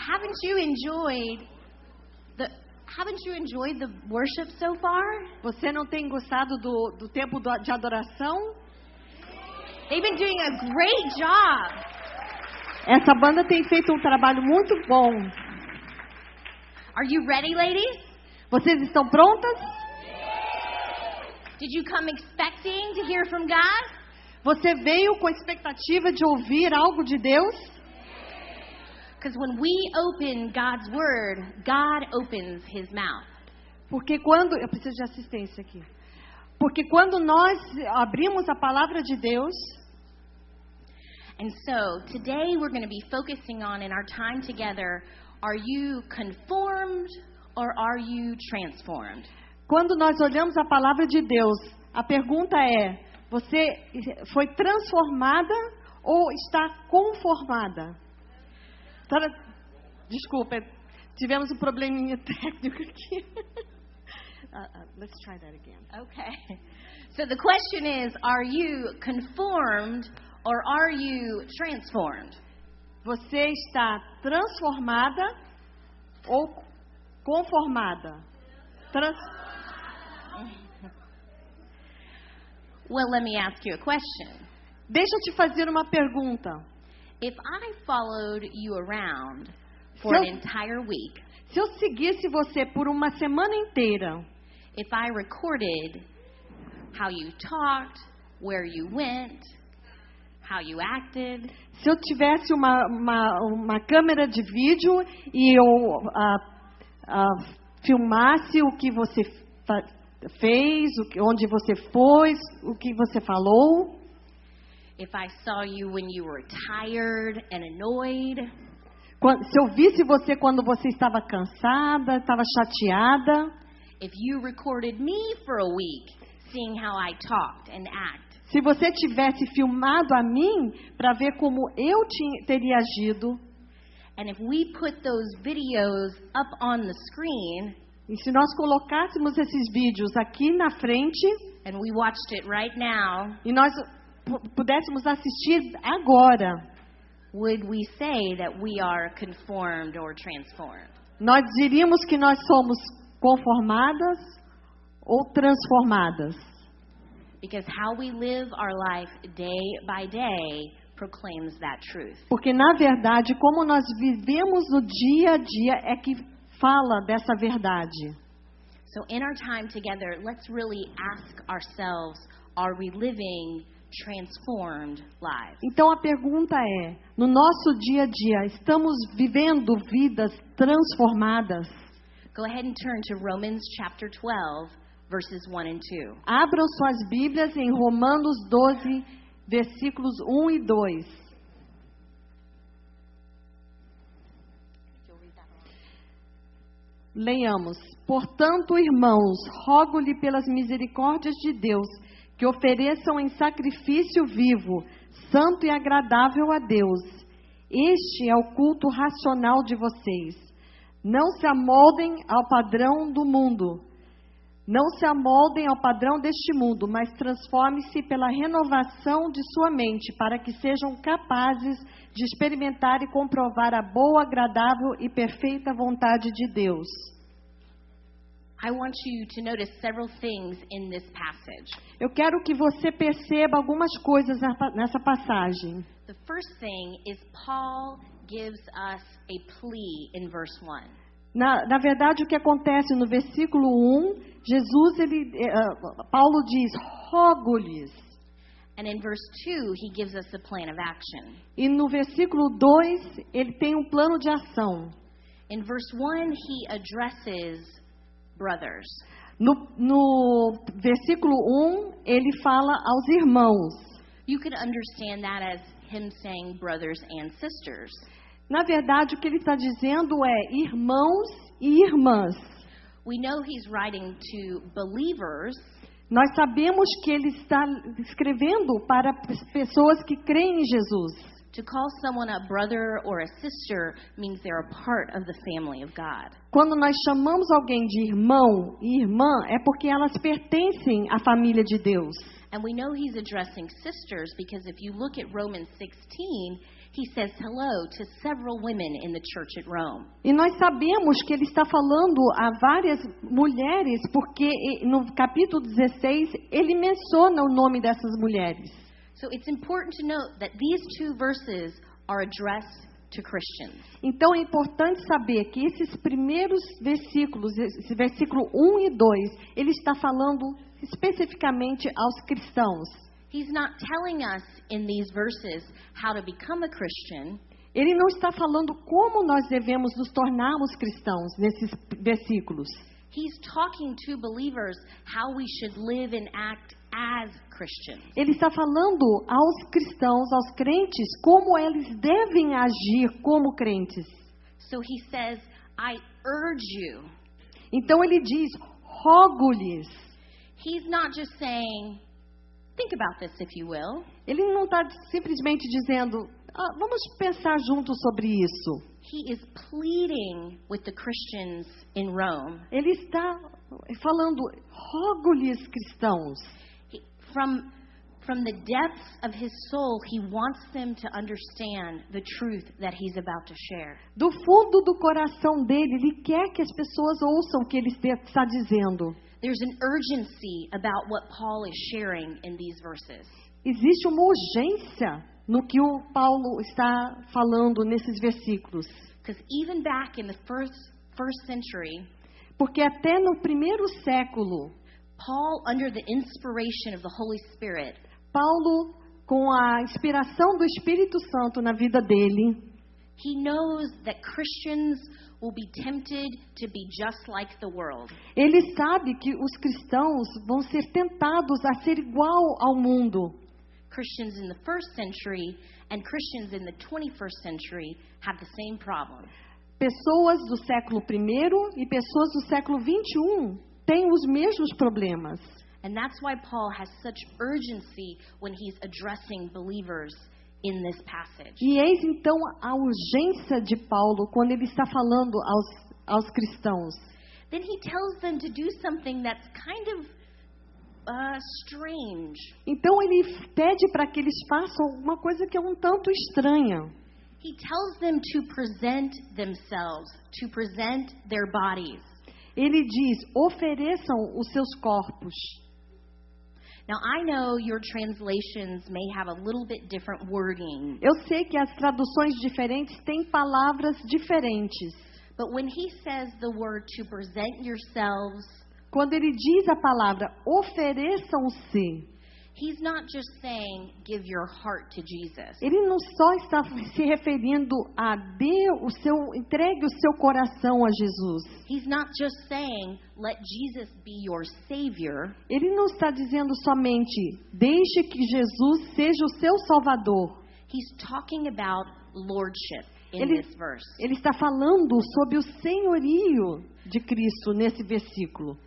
Haven't you enjoyed the worship so far? Você não tem gostado do tempo de adoração? They've been doing a great job. Essa banda tem feito um trabalho muito bom. Are you ready, ladies? Vocês estão prontas? Did you come expecting to hear from God? Você veio com a expectativa de ouvir algo de Deus? Because when we open God's word, God opens his mouth. Porque quando... Eu preciso de assistência aqui. Porque quando nós abrimos a palavra de Deus... And so, today we're going to be focusing on, in our time together, are you conformed or are you transformed? Quando nós olhamos a palavra de Deus, a pergunta é, você foi transformada ou está conformada? Desculpa, tivemos um probleminha técnico aqui. Let's try that again. Okay. So the question is, are you conformed or are you transformed? Você está transformada ou conformada? Well, let me ask you a question. Deixa eu te fazer uma pergunta. If I followed you around for an entire week, se eu seguisse você por uma semana inteira, if I recorded how you talked, where you went, how you acted, se eu tivesse uma câmera de vídeo e eu filmasse o que você fez, onde você foi, o que você falou, if I saw you when you were tired and annoyed, se eu visse você quando você estava cansada, estava chateada, if you recorded me for a week, seeing how I talked and act, se você tivesse filmado a mim para ver como eu teria agido, and if we put those videos up on the screen, e se nós colocássemos esses vídeos aqui na frente, and we watched it right now, e nós pudéssemos assistir agora, would we say that we are conformed or transformed? Nós diríamos que nós somos conformadas ou transformadas. Because how we live our life day by day proclaims that truth. Porque na verdade, como nós vivemos no dia a dia é que fala dessa verdade. So in our time together, let's really ask ourselves, are we living transformed lives? Então a pergunta é, no nosso dia a dia, estamos vivendo vidas transformadas? Go ahead and turn to Romans chapter 12, verses 1 and 2. Abram suas Bíblias em Romanos 12, versículos 1 e 2. Leiamos. Portanto, irmãos, rogo-lhe pelas misericórdias de Deus, que ofereçam em sacrifício vivo, santo e agradável a Deus. Este é o culto racional de vocês. Não se amoldem ao padrão do mundo. Não se amoldem ao padrão deste mundo, mas transforme-se pela renovação de sua mente, para que sejam capazes de experimentar e comprovar a boa, agradável e perfeita vontade de Deus. I want you to notice several things in this passage. Eu quero que você perceba algumas coisas nessa passagem. The first thing is Paul gives us a plea in verse 1. Na verdade, o que acontece no versículo 1, Paulo diz, rogo-lhes. And in verse 2, he gives us a plan of action. E no versículo 2, ele tem um plano de ação. In verse 1, he addresses brothers. No versículo 1, ele fala aos irmãos. You could understand that as him saying brothers and sisters. Na verdade, o que ele está dizendo é irmãos e irmãs. We know he's writing to believers. Nós sabemos que ele está escrevendo para pessoas que creem em Jesus. To call someone a brother or a sister means they're a part of the family of God. Quando nós chamamos alguém de irmão e irmã, é porque elas pertencem à família de Deus. And we know he's addressing sisters because if you look at Romans 16, he says hello to several women in the church at Rome. E nós sabemos que ele está falando a várias mulheres, porque no capítulo 16 ele menciona o nome dessas mulheres. So it's important to note that these two verses are addressed to Christians. Então é importante saber que esses primeiros versículos, esse versículo 1 e 2, ele está falando especificamente aos cristãos. He's not telling us in these verses how to become a Christian. Ele não está falando como nós devemos nos tornarmos cristãos nesses versículos. He's talking to believers how we should live and act as Christians. Ele está falando aos cristãos, aos crentes, como eles devem agir como crentes. So he says, I urge you. Então ele diz, rogo-lhes. He's not just saying, think about this if you will. Ele não está simplesmente dizendo, vamos pensar juntos sobre isso. He is pleading with the Christians in Rome. Ele está falando, rogo-lhes cristãos. From the depths of his soul, he wants them to understand the truth that he's about to share. Do fundo do coração dele, ele quer que as pessoas ouçam o que ele está dizendo. There's an urgency about what Paul is sharing in these verses. Existe uma urgência no que o Paulo está falando nesses versículos. Because even back in the first century, porque até no primeiro século, Paul, under the inspiration of the Holy Spirit, Paulo, com a inspiração do Espírito Santo na vida dele, he knows that Christians will be tempted to be just like the world. Ele sabe que os cristãos vão ser tentados a ser igual ao mundo. Christians in the first century and Christians in the 21st century have the same problem. Pessoas do século I e pessoas do século XXI têm os mesmos problemas. And that's why Paul has such urgency when he's addressing believers in this passage. E eis então a urgência de Paulo quando ele está falando aos cristãos. Then he tells them to do something that's kind of strange. Então ele pede para que eles façam uma coisa que é um tanto estranha. He tells them to present themselves, to present their bodies. Ele diz, ofereçam os seus corpos. Now I know your translations may have a little bit different wording. Eu sei que as traduções diferentes têm palavras diferentes. But when he says the word to present yourselves, quando ele diz a palavra ofereçam-se, he's not just saying give your heart to Jesus. Ele não só está se referindo a entregue o seu coração a Jesus. He's not just saying let Jesus be your savior. Ele não está dizendo somente deixe que Jesus seja o seu salvador. He's talking about lordship in this verse. Ele está falando sobre o senhorio de Cristo nesse versículo.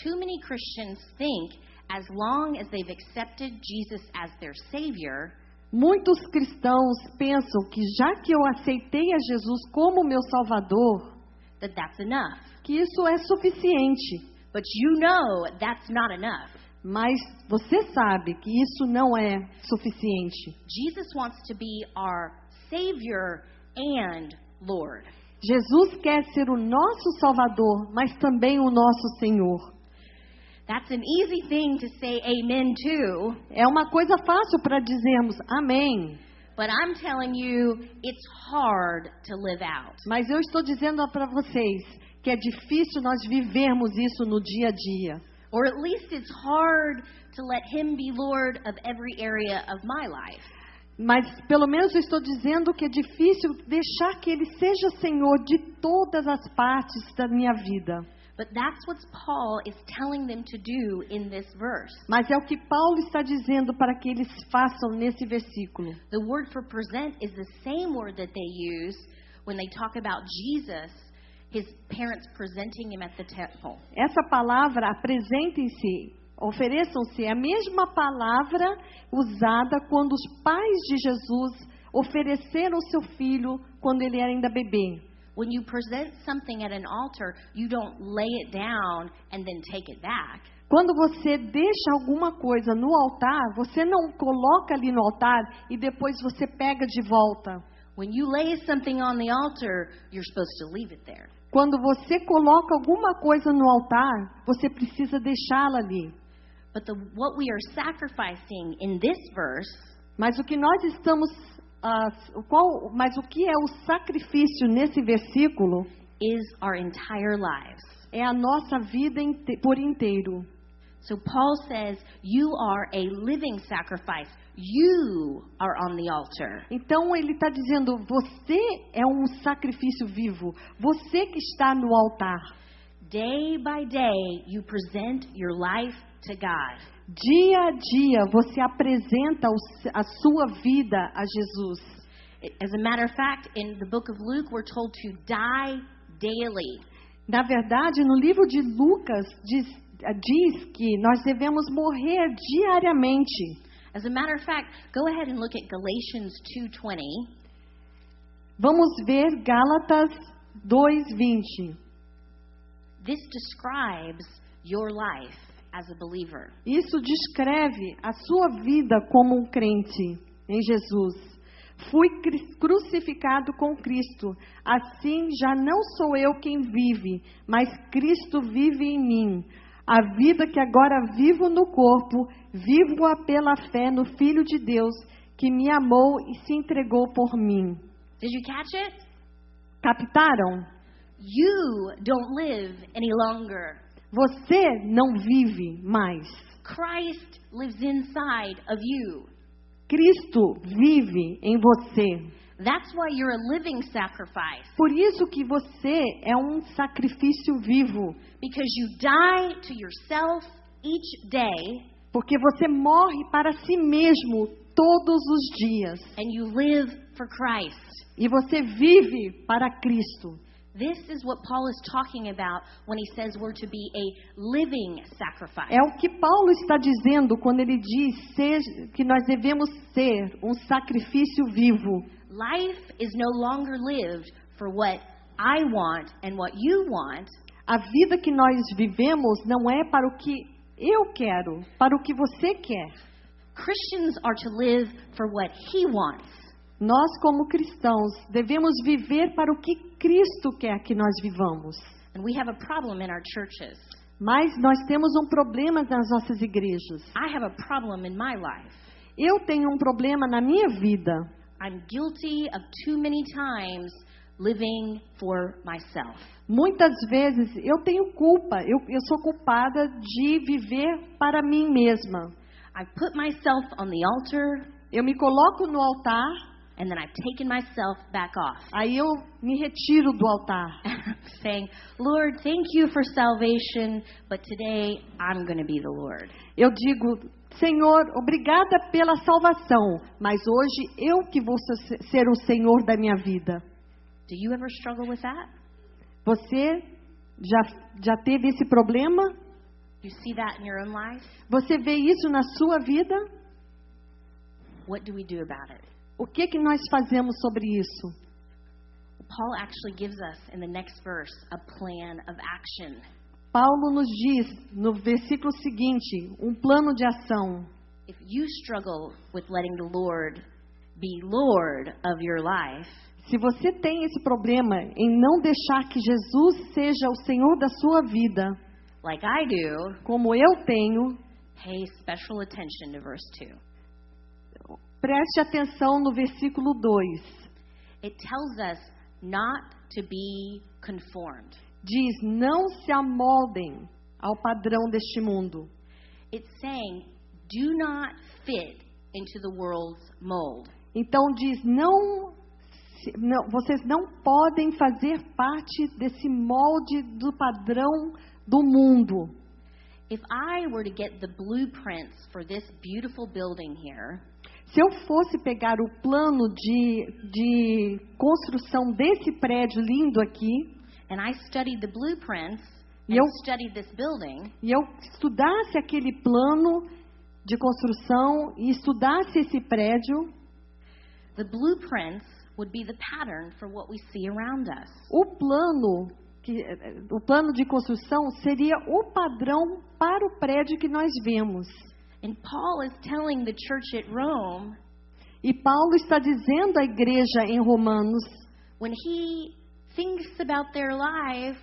Too many Christians think as long as they've accepted Jesus as their savior, muitos cristãos pensam que já que eu aceitei a Jesus como meu salvador, that's enough. Que isso é suficiente. But you know that's not enough. Mas você sabe que isso não é suficiente. Jesus wants to be our savior and Lord. Jesus quer ser o nosso salvador, mas também o nosso Senhor. That's an easy thing to say amen to. É uma coisa fácil para dizermos amém. But I'm telling you, it's hard to live out. Mas eu estou dizendo para vocês que é difícil nós vivermos isso no dia a dia. Or at least it's hard to let him be Lord of every area of my life. Mas pelo menos eu estou dizendo que é difícil deixar que ele seja Senhor de todas as partes da minha vida. But that's what Paul is telling them to do in this verse. Mas é o que Paulo está dizendo para que eles façam nesse versículo. The word for present is the same word that they use when they talk about Jesus, his parents presenting him at the temple. Essa palavra, apresentem-se, ofereçam-se, é a mesma palavra usada quando os pais de Jesus ofereceram o seu filho quando ele era ainda bebê. When you present something at an altar, you don't lay it down and then take it back. Quando você deixa alguma coisa no altar, você não coloca ali no altar e depois você pega de volta. When you lay something on the altar, you're supposed to leave it there. Quando você coloca alguma coisa no altar, você precisa deixá-la ali. But what we are sacrificing in this verse Mas o que nós estamos, mas o que é o sacrifício nesse versículo is our entire lives. é a nossa vida por inteiro. So Paul says, you are a living sacrifice. You are on the altar. Então ele está dizendo, você é um sacrifício vivo. Você que está no altar. Day by day, you present your life to God. Dia a dia, você apresenta a sua vida a Jesus. As a matter of fact, in the book of Luke, we're told to die daily. Na verdade, no livro de Lucas, diz que nós devemos morrer diariamente. As a matter of fact, go ahead and look at Galatians 2:20. Vamos ver Gálatas 2:20. This describes your life as a believer. Isso descreve a sua vida como um crente em Jesus. Fui crucificado com Cristo. Assim, já não sou eu quem vive, mas Cristo vive em mim. A vida que agora vivo no corpo, vivo-a pela fé no Filho de Deus, que me amou e se entregou por mim. Did you catch it? Captaram? You don't live any longer. Você não vive mais. Christ lives inside of you. Cristo vive em você. That's why you're a living sacrifice. Por isso que você é um sacrifício vivo. Because you die to yourself each day. Porque você morre para si mesmo todos os dias. And you live for Christ. E você vive para Cristo. This is what Paul is talking about when he says we're to be a living sacrifice. É o que Paulo está dizendo quando ele diz que nós devemos ser um sacrifício vivo. Life is no longer lived for what I want and what you want. A vida que nós vivemos não é para o que eu quero, para o que você quer. Christians are to live for what he wants. Nós, como cristãos, devemos viver para o que Cristo quer que nós vivamos. And we have a problem in our churches. Mas nós temos um problema nas nossas igrejas. I have a problem in my life. Eu tenho um problema na minha vida. I'm guilty of too many times living for myself. Muitas vezes eu tenho culpa, eu sou culpada de viver para mim mesma. I put myself on the altar. Eu me coloco no altar. And then I've taken myself back off. Aí eu me retiro do altar. Saying, Lord, thank you for salvation, but today I'm going to be the Lord. Eu digo, Senhor, obrigada pela salvação, mas hoje eu que vou ser o Senhor da minha vida. Do you ever struggle with that? Você já teve esse problema? You see that in your own life? Você vê isso na sua vida? What do we do about it? O que nós fazemos sobre isso? Paul actually gives us in the next verse a plan of action. Paulo nos diz no versículo seguinte um plano de ação. If you struggle with letting the Lord be Lord of your life, se você tem esse problema em não deixar que Jesus seja o Senhor da sua vida, like I do, como eu tenho, pay special attention to verse 2. Preste atenção no versículo 2. It tells us not to be conformed. Diz, não se amoldem ao padrão deste mundo. It's saying, do not fit into the world's mold. Então diz, vocês não podem fazer parte desse molde do padrão do mundo. If I were to get the blueprints for this beautiful building here, se eu fosse pegar o plano de construção desse prédio lindo aqui, and I studied the blueprints e eu studied this building, e eu estudasse aquele plano de construção e estudasse esse prédio, the blueprints would be the pattern for what we see around us. O plano de construção seria o padrão para o prédio que nós vemos. And Paul is telling the church at Rome, E Paulo está dizendo à igreja em Romanos, when he thinks about their life,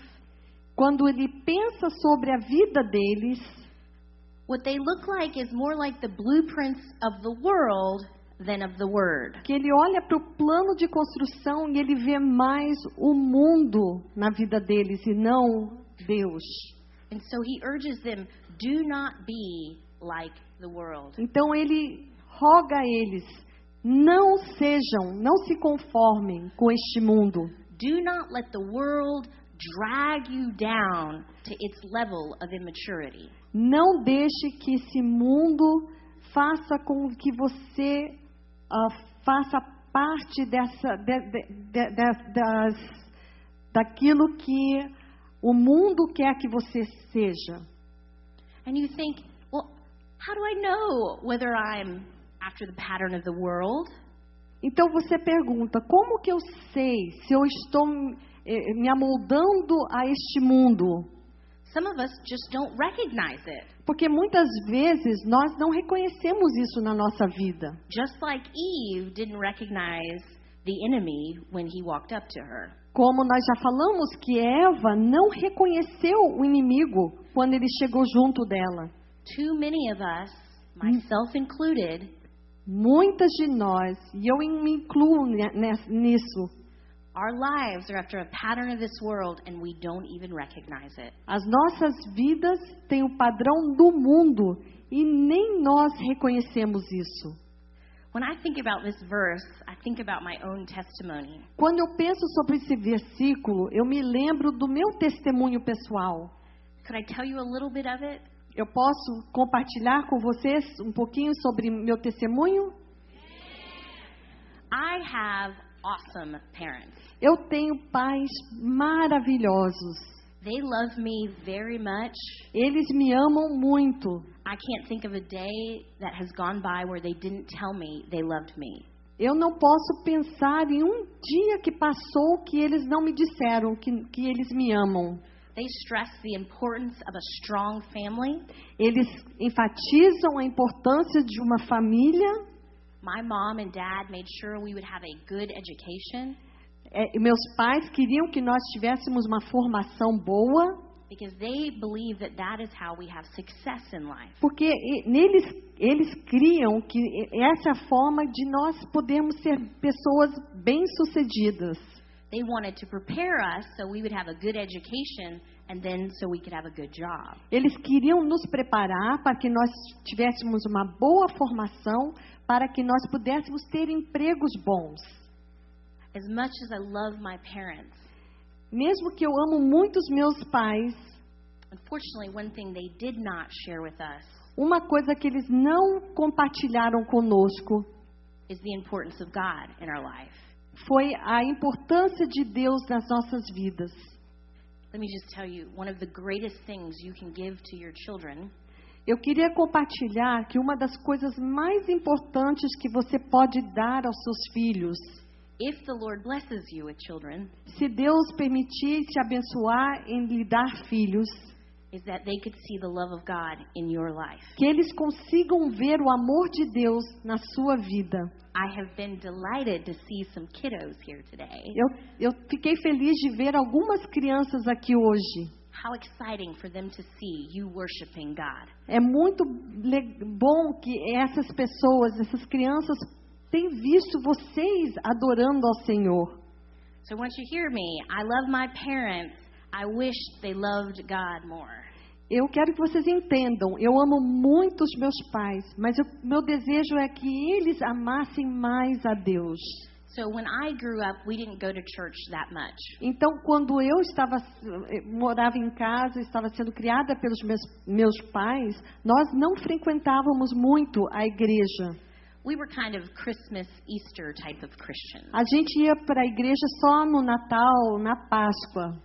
quando ele pensa sobre a vida deles, what they look like is more like the blueprints of the world than of the Word. que ele olha para o plano de construção e ele vê mais o mundo na vida deles e não Deus. And so he urges them, do not be like the world. Então ele roga a eles, não se conformem com este mundo. Do not let the world drag you down to its level of immaturity. Não deixe que esse mundo faça com que você faça parte daquilo que o mundo quer que você seja. And you think, well, how do I know whether I'm after the pattern of the world? Então você pergunta, como que eu sei se eu estou me amoldando a este mundo? Some of us just don't recognize it. Porque muitas vezes nós não reconhecemos isso na nossa vida. Just like Eve didn't recognize the enemy when he walked up to her. Como nós já falamos que Eva não reconheceu o inimigo quando ele chegou junto dela. Too many of us, myself included, Muitas de nós, e eu me incluo nisso, our lives are after a pattern of this world and we don't even recognize it. as nossas vidas têm o padrão do mundo e nem nós reconhecemos isso. When I think about this verse, I think about my own testimony. Quando eu penso sobre esse versículo, eu me lembro do meu testemunho pessoal. Could I tell you a little bit of it? Eu posso compartilhar com vocês um pouquinho sobre meu testemunho? I have awesome parents. Eu tenho pais maravilhosos. They love me very much. Eles me amam muito. I can't think of a day that has gone by where they didn't tell me they loved me. Eu não posso pensar em um dia que passou que eles não me disseram que eles me amam. They stress the importance of a strong family. Eles enfatizam a importância de uma família. My mom and dad made sure we would have a good education Meus pais queriam que nós tivéssemos uma formação boa, because they believe that that is how we have success in life. porque eles criam que essa é a forma de nós podermos ser pessoas bem-sucedidas. They wanted to prepare us so we would have a good education and then so we could have a good job. Eles queriam nos preparar para que nós tivéssemos uma boa formação, para que nós pudéssemos ter empregos bons. As much as I love my parents, Mesmo que eu amo muito os meus pais, unfortunately, one thing they did not share with us uma coisa que eles não compartilharam conosco is the importance of God in our life. foi a importância de Deus nas nossas vidas. Let me just tell you, one of the greatest things you can give to your children Eu queria compartilhar que uma das coisas mais importantes que você pode dar aos seus filhos, if the Lord blesses you with children, se Deus permitir te abençoar em lhe dar filhos, is that they could see the love of God in your life. que eles consigam ver o amor de Deus na sua vida. I have been delighted to see some kiddos here today. Eu fiquei feliz de ver algumas crianças aqui hoje. How exciting for them to see you worshiping God. É muito bom que essas pessoas, essas crianças, tenham visto vocês adorando ao Senhor. So once you hear me, I love my parents. I wish they loved God more. Eu quero que vocês entendam, eu amo muito os meus pais, mas meu desejo é que eles amassem mais a Deus. So when I grew up, we didn't go to church that much. Então, quando eu morava em casa, estava sendo criada pelos meus pais, nós não frequentávamos muito a igreja. We were kind of Christmas, Easter type of Christians. A gente ia para a igreja só no Natal, na Páscoa.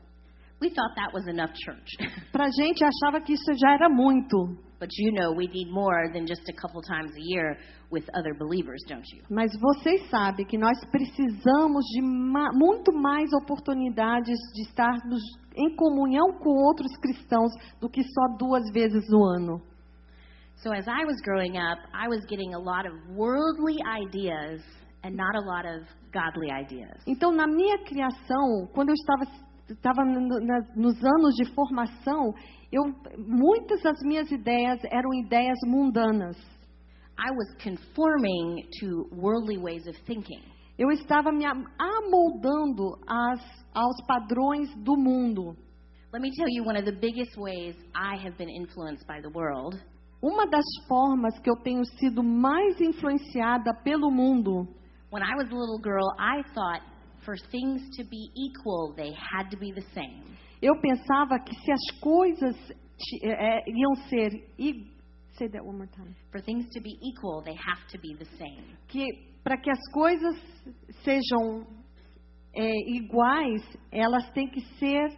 We thought that was enough church. Pra gente achava que isso já era muito. But you know we need more than just a couple times a year with other believers, don't you? Mas vocês sabem que nós precisamos de muito mais oportunidades de estarmos em comunhão com outros cristãos do que só 2 vezes no ano. So as I was growing up, I was getting a lot of worldly ideas and not a lot of godly ideas. Então, na minha criação, quando eu estava nos anos de formação, muitas das minhas ideias eram ideias mundanas. I was conforming to worldly ways of thinking. Eu estava me amoldando aos padrões do mundo. Let me tell you one of the biggest ways I have been influenced by the world. Uma das formas que eu tenho sido mais influenciada pelo mundo. When I was a little girl, I thought for things to be equal, they had to be the same. Eu pensava que se as coisas iam ser say that one more time. For things to be equal, they have to be the same. Que para que as coisas sejam iguais, elas têm que ser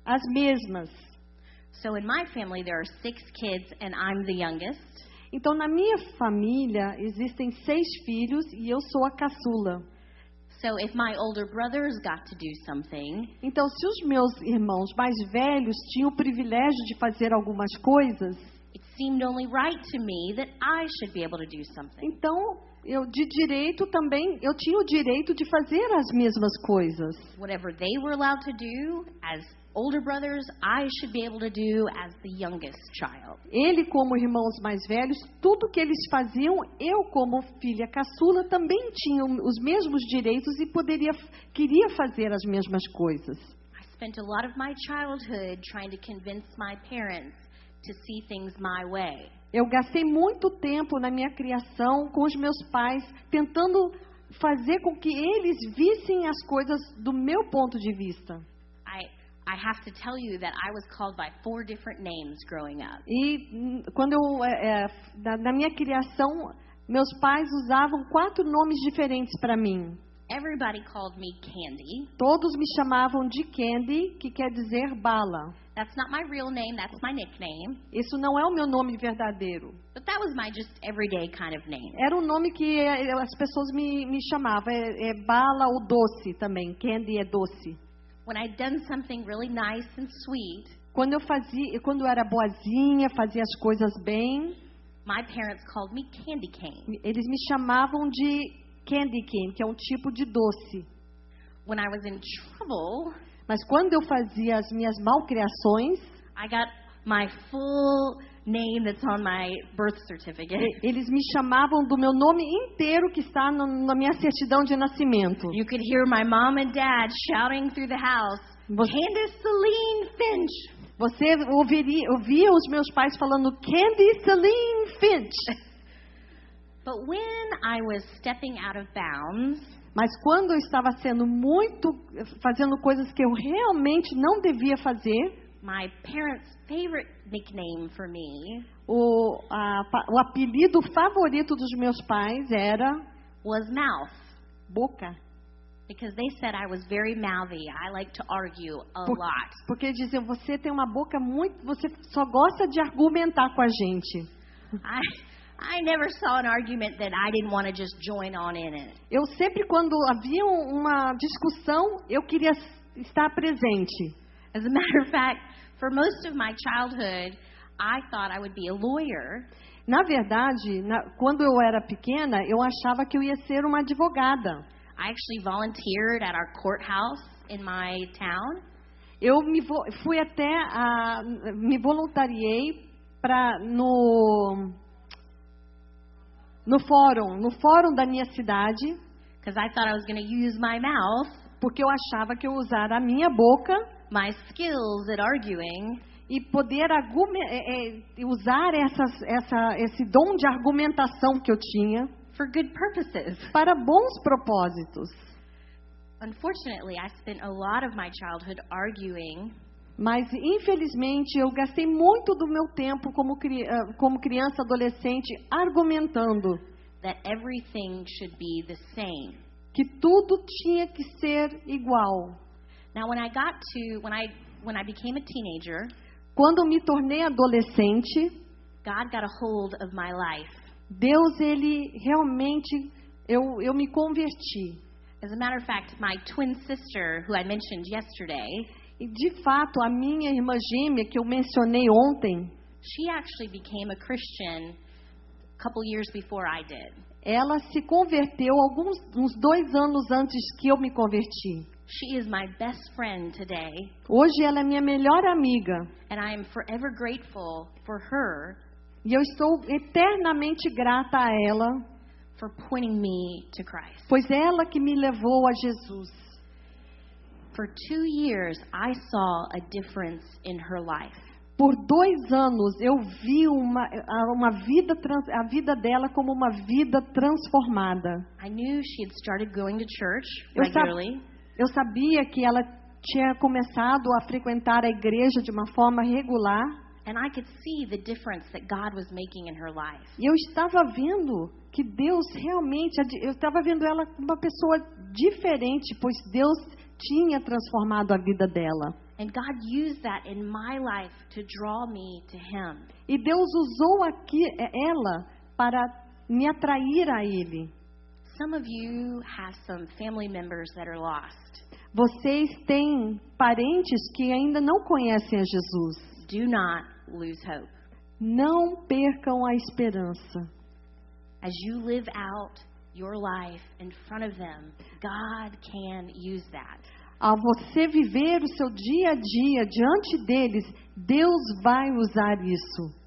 as mesmas. So in my family, there are 6 kids, and I'm the youngest. Então, na minha família, existem 6 filhos e eu sou a caçula. So if my older brothers got to do something, Então, se os meus irmãos mais velhos tinham o privilégio de fazer algumas coisas, it seemed only right to me that I should be able to do something. então eu tinha o direito de fazer as mesmas coisas. Whatever they were allowed to do as older brothers, I should be able to do as the youngest child. Ele, como irmãos mais velhos, tudo que eles faziam, eu, como filha caçula, também tinha os mesmos direitos e queria fazer as mesmas coisas. I spent a lot of my childhood trying to convince my parents to see things my way. Eu gastei muito tempo na minha criação com os meus pais, tentando fazer com que eles vissem as coisas do meu ponto de vista. I have to tell you that I was called by 4 different names growing up. E quando na minha criação, meus pais usavam 4 nomes diferentes para mim. Everybody called me Candy. Todos me chamavam de Candy, que quer dizer bala. That's not my real name, that's my nickname. Isso não é o meu nome verdadeiro. But that was my just everyday kind of name. Era um nome que as pessoas me chamavam. É bala ou doce também. Candy é doce. When I'd done something really nice and sweet, Quando eu era boazinha, fazia as coisas bem, my parents called me Candy Cane. eles me chamavam de Candy cane, que é um tipo de doce. When I was in trouble, Mas quando eu fazia as minhas malcriações, I got my full name that's on my birth certificate. eles me chamavam do meu nome inteiro que está na minha certidão de nascimento. You could hear my mom and dad shouting through the house, Candace Celine Finch. Você ouvia os meus pais falando Candy Celine Finch. But when I was stepping out of bounds, Mas quando eu estava fazendo coisas que eu realmente não devia fazer, my parents' favorite nickname for me o apelido favorito dos meus pais era was Mouth. Boca. Because they said I was very mouthy. I like to argue a lot. Porque diziam, você tem uma boca você só gosta de argumentar com a gente. I never saw an argument that I didn't want to just join on in it. Eu sempre, quando havia uma discussão, eu queria estar presente. As a matter of fact, for most of my childhood, I thought I would be a lawyer. Na verdade, quando eu era pequena, eu achava que eu ia ser uma advogada. I actually volunteered at our courthouse in my town. Eu fui me voluntariei no fórum da minha cidade, Because I thought I was going to use my mouth, porque eu achava que eu usar a minha boca, my skills at arguing, e poder usar esse dom de argumentação que eu tinha for good purposes. para bons propósitos. Unfortunately, I spent a lot of my childhood arguing Mas, infelizmente, eu gastei muito do meu tempo como criança, adolescente, argumentando that everything should be the same. que tudo tinha que ser igual. Now, when I became a teenager, Quando eu me tornei adolescente, God got a hold of my life. Deus, ele realmente, eu me converti. As a matter of fact, my twin sister, who I mentioned yesterday, E, de fato, a minha irmã gêmea, que eu mencionei ontem, she actually became a Christian a couple years before I did. Ela se converteu uns 2 anos antes que eu me converti. She is my best friend today, Hoje ela é minha melhor amiga. and I am forever grateful for her E eu estou eternamente grata a ela, for pointing me to Christ. pois é ela que me levou a Jesus. For 2 years, I saw a difference in her life. Por 2 anos eu vi a vida dela como uma vida transformada. I knew she had started going to church Eu regularly. Eu sabia que ela tinha começado a frequentar a igreja de uma forma regular. And I could see the difference that God was making in her life. E eu estava vendo que Deus realmente, eu estava vendo ela como uma pessoa diferente, pois Deus tinha transformado a vida dela. And God used that in my life to draw me to Him. E Deus usou ela para me atrair a Ele. Some of you have some family members that are lost. Vocês têm parentes que ainda não conhecem a Jesus. Do not lose hope. Não percam a esperança. As you live out your life in front of them, God can use that. Ao você viver o seu dia a dia diante deles, Deus vai usar isso.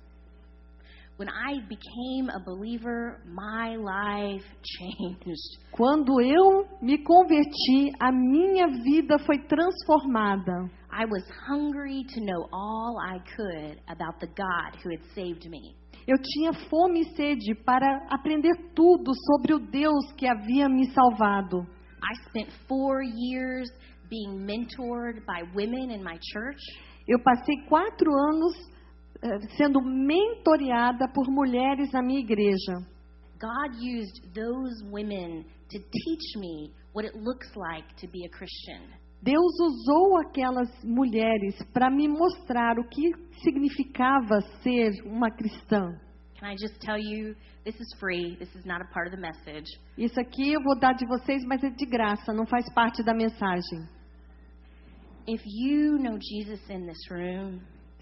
When I became a believer, my life changed. Quando eu me converti, a minha vida foi transformada. I was hungry to know all I could about the God who had saved me. Eu tinha fome e sede para aprender tudo sobre o Deus que havia me salvado. I spent 4 years being mentored by women in my church. Eu passei 4 anos sendo mentoreada por mulheres na minha igreja. God used those women to teach me what it looks like to be a Christian. Deus usou aquelas mulheres para me mostrar o que significava ser uma cristã. Can I just tell you, this is free. This is not a part of the message. Isso aqui eu vou dar de vocês, mas é de graça, não faz parte da mensagem. If you know Jesus in this room,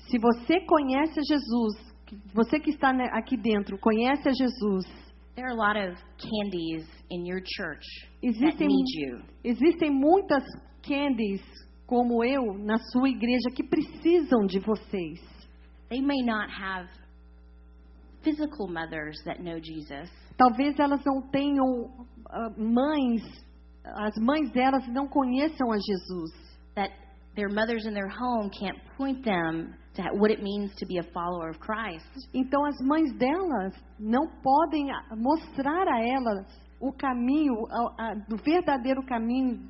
Se você conhece a Jesus, você que está aqui dentro, conhece a Jesus, there are a lot of candies in your church that need you. Existem muitas candies como eu na sua igreja que precisam de vocês. They may not have physical mothers that know Jesus, Talvez elas não tenham mães, as mães delas não conheçam a Jesus. that their mothers in their home can't point them to what it means to be a follower of Christ. Então as mães delas não podem mostrar a elas o caminho, o verdadeiro caminho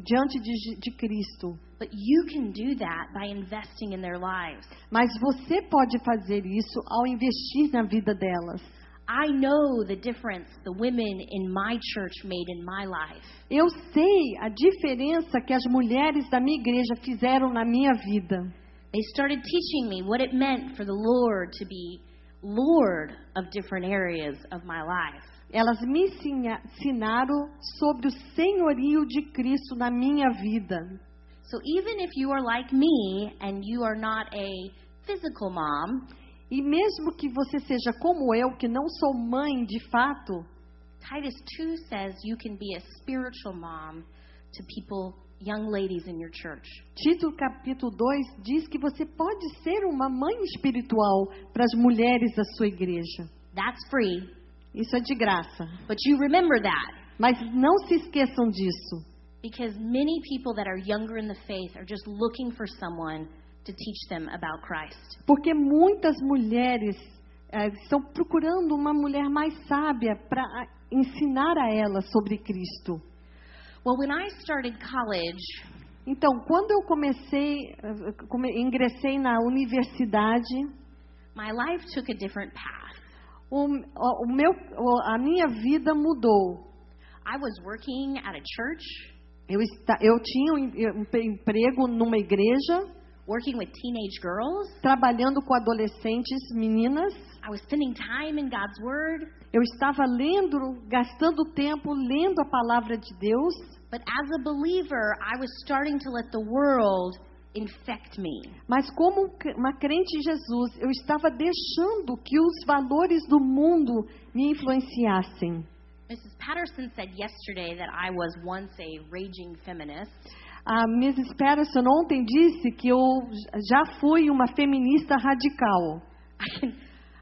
diante de Cristo. But you can do that by investing in their lives. Mas você pode fazer isso ao investir na vida delas. I know the difference the women in my church made in my life. Eu sei a diferença que as mulheres da minha igreja fizeram na minha vida. They started teaching me what it meant for the Lord to be Lord of different areas of my life. Elas me ensinaram sobre o senhorio de Cristo na minha vida. So even if you are like me and you are not a physical mom, E mesmo que você seja como eu, que não sou mãe de fato, Titus 2 says you can be a spiritual mom to people, young ladies in your church. Tito capítulo 2 diz que você pode ser uma mãe espiritual para as mulheres da sua igreja. That's free, Isso é de graça. but you remember that Mas não se esqueçam disso. because many people that are younger in the faith are just looking for someone to teach them about Christ. Porque muitas mulheres estão procurando uma mulher mais sábia para ensinar a elas sobre Cristo. Well, when I started college, Então, quando eu ingressei na universidade, my life took a different path. a minha vida mudou. I was working at a church, Eu tinha um emprego numa igreja, working with teenage girls. trabalhando com adolescentes, meninas. I was spending time in God's Word. Eu estava gastando tempo lendo a palavra de Deus. But as a believer, I was starting to let the world infect me. Mas como uma crente em Jesus, eu estava deixando que os valores do mundo me influenciassem. Mrs. Patterson said yesterday that I was once a raging feminist. A Mrs. Patterson ontem disse que eu já fui uma feminista radical.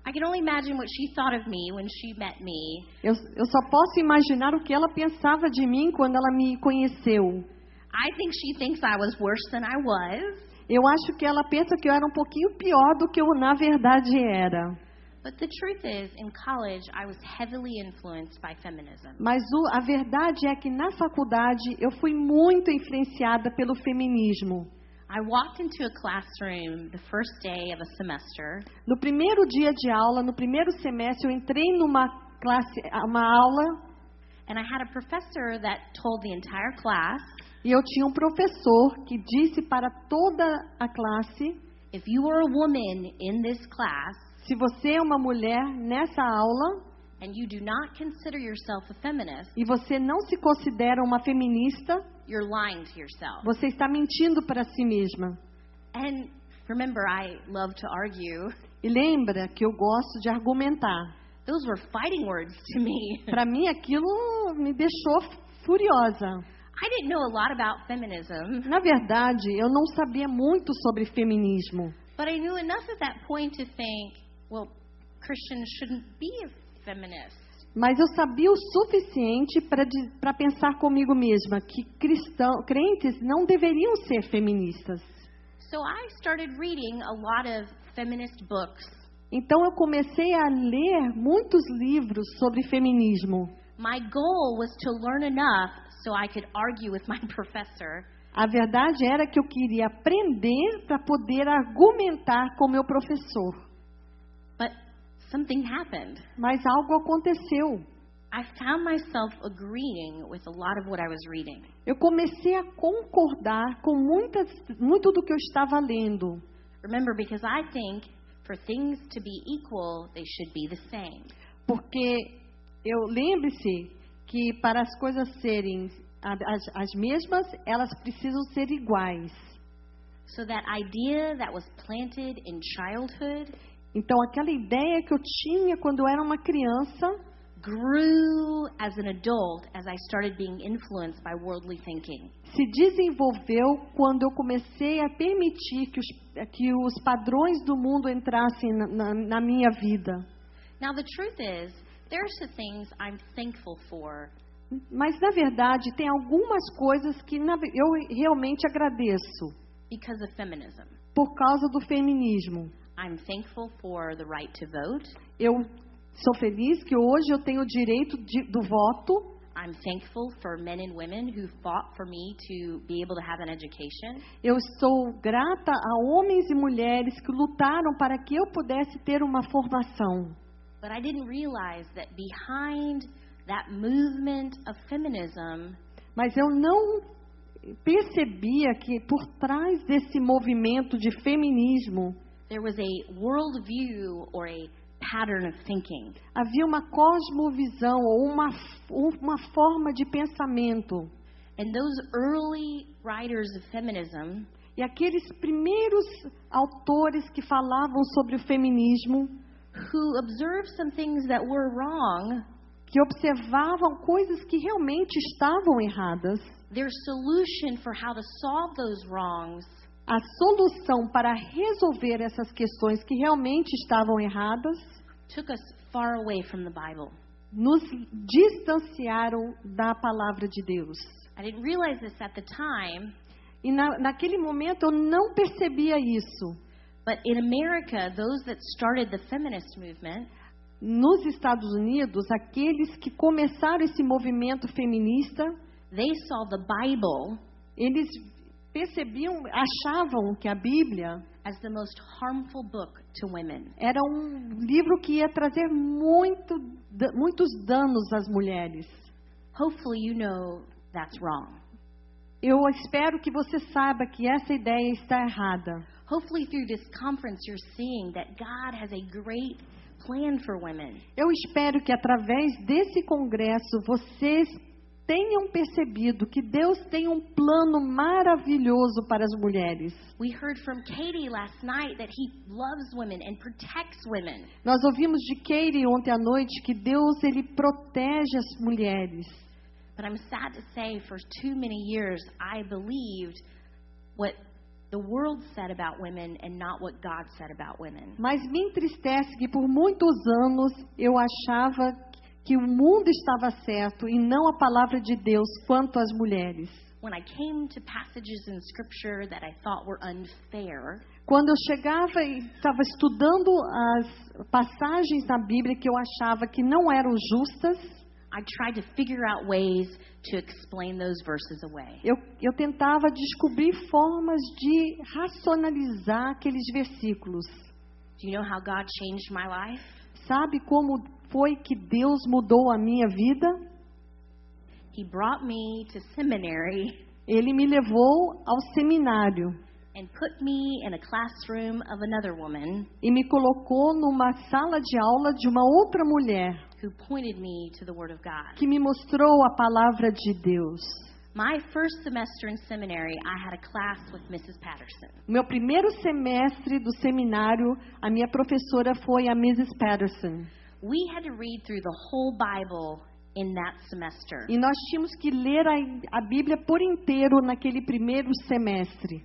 I can only imagine what she thought of me when she met me. Eu só posso imaginar o que ela pensava de mim quando ela me conheceu. I think she thinks I was worse than I was. Eu acho que ela pensa que eu era um pouquinho pior do que eu na verdade era. But the truth is, in college, I was heavily influenced by feminism. Mas a verdade é que na faculdade eu fui muito influenciada pelo feminismo. I walked into a classroom the first day of a semester. No primeiro dia de aula, no primeiro semestre, eu entrei numa classe, uma aula, And I had a professor that told the entire class, e eu tinha um professor que disse para toda a classe: if you are a woman in this class se você é uma mulher nessa aula and you do not consider yourself a feminist, e você não se considera uma feminista, you're lying to yourself. você está mentindo para si mesma. And remember, I love to argue. E lembra que eu gosto de argumentar. Those were fighting words to me. Para mim aquilo me deixou furiosa. I didn't know a lot about feminism, Na verdade, eu não sabia muito sobre feminismo. but I knew enough at that point to think, well, Christians shouldn't be a feminist. Mas eu sabia o suficiente para pensar comigo mesma que crentes não deveriam ser feministas. So I started reading a lot of feminist books. Então eu comecei a ler muitos livros sobre feminismo. My goal was to learn enough so I could argue with my professor. A verdade era que eu queria aprender para poder argumentar com meu professor. But something happened. Mas algo aconteceu. I found myself agreeing with a lot of what I was reading. Eu comecei a concordar com muito do que eu estava lendo. Remember, because I think for things to be equal, they should be the same. Porque lembre-se que para as coisas serem as mesmas, elas precisam ser iguais. So that idea that was planted in childhood Então aquela ideia que eu tinha quando eu era uma criança grew as an adult as I started being influenced by worldly thinking. se desenvolveu quando eu comecei a permitir que os padrões do mundo entrassem na minha vida. Now the truth is, there's some things I'm thankful for. Mas na verdade tem algumas coisas que eu realmente agradeço Because of feminism. por causa do feminismo. I'm thankful for the right to vote. Eu sou feliz que hoje eu tenho o direito do voto. I'm thankful for men and women who fought for me to be able to have an education. Eu sou grata a homens e mulheres que lutaram para que eu pudesse ter uma formação. But I didn't realize that behind that movement of feminism, Mas eu não percebia que por trás desse movimento de feminismo there was a worldview or a pattern of thinking. havia uma cosmovisão ou uma forma de pensamento. And those early writers of feminism, E aqueles primeiros autores que falavam sobre o feminismo, who observed some things that were wrong, que observavam coisas que realmente estavam erradas, their solution for how to solve those wrongs a solução para resolver essas questões que realmente estavam erradas, took us far away from the Bible. nos distanciaram da palavra de Deus. I didn't realize this at the time, E naquele momento eu não percebia isso. but in America, those that started the feminist movement, Nos Estados Unidos, aqueles que começaram esse movimento feminista, they saw the Bible eles achavam que a Bíblia as the most harmful book to women. era um livro que ia trazer muitos danos às mulheres. Hopefully you know that's wrong. Eu espero que você saiba que essa ideia está errada. Hopefully through this conference you're seeing that God has a great plan for women. Eu espero que através desse congresso vocês tenham percebido que Deus tem um plano maravilhoso para as mulheres. We heard from Katie last night that he loves women and protects women. Nós ouvimos de Katie ontem à noite que Deus ele protege as mulheres. But I'm sad to say for too many years I believed what the world said about women and not what God said about women. Mas me entristece que por muitos anos eu achava que o mundo estava certo e não a palavra de Deus quanto às mulheres. When I came to passages in Scripture that I thought were unfair, Quando eu chegava e estava estudando as passagens da Bíblia que eu achava que não eram justas, I tried to figure out ways to explain those verses away. eu tentava descobrir formas de racionalizar aqueles versículos. Do you know how God changed my life? Sabe como foi que Deus mudou a minha vida? He brought me to seminary Ele me levou ao seminário and put me in a classroom of another woman e me colocou numa sala de aula de uma outra mulher who pointed me to the Word of God. que me mostrou a palavra de Deus. My first semester in seminary, I had a class with Mrs. Patterson. Meu primeiro semestre do seminário, a minha professora foi a Mrs. Patterson. We had to read through the whole Bible in that semester. E nós tínhamos que ler a Bíblia por inteiro naquele primeiro semestre.